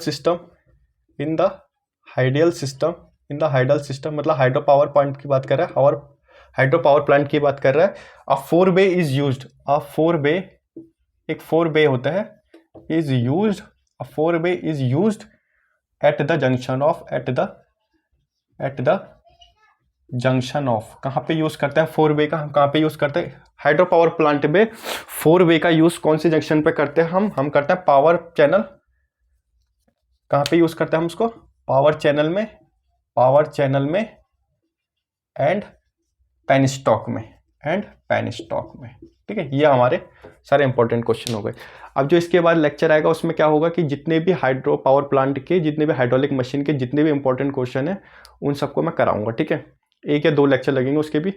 सिस्टम मतलब हाइड्रो पावर प्लांट की बात कर रहा है, और हाइड्रो पावर प्लांट की बात कर रहा है। अ 4-वे इज यूज्ड, अ 4-वे, एक 4-वे होता है, इज यूज्ड, अ 4-वे is used at the junction of, कहाँ पे यूज करते हैं 4-वे का, हम कहाँ पे यूज करते हैं हाइड्रो पावर प्लांट में 4-वे का यूज कौन से जंक्शन पे करते हैं हम करते हैं पावर चैनल, कहाँ पे यूज करते हैं हम उसको, पावर चैनल में एंड पेनस्टॉक में, ठीक है। ये हमारे सारे इंपॉर्टेंट क्वेश्चन हो गए। अब जो इसके बाद लेक्चर आएगा उसमें क्या होगा कि जितने भी हाइड्रो पावर प्लांट के, जितने भी हाइड्रोलिक मशीन के जितने भी इंपॉर्टेंट क्वेश्चन है उन सबको मैं कराऊंगा, ठीक है। 1 या 2 लेक्चर लगेंगे उसके भी,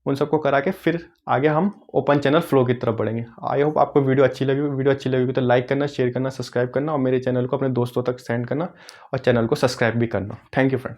उन सबको करा के फिर आगे हम ओपन चैनल फ्लो की तरफ बढ़ेंगे। आई होप आपको वीडियो अच्छी लगी तो लाइक करना, शेयर करना, सब्सक्राइब करना और मेरे चैनल को अपने दोस्तों तक सेंड करना और चैनल को सब्सक्राइब भी करना। Thank you friend.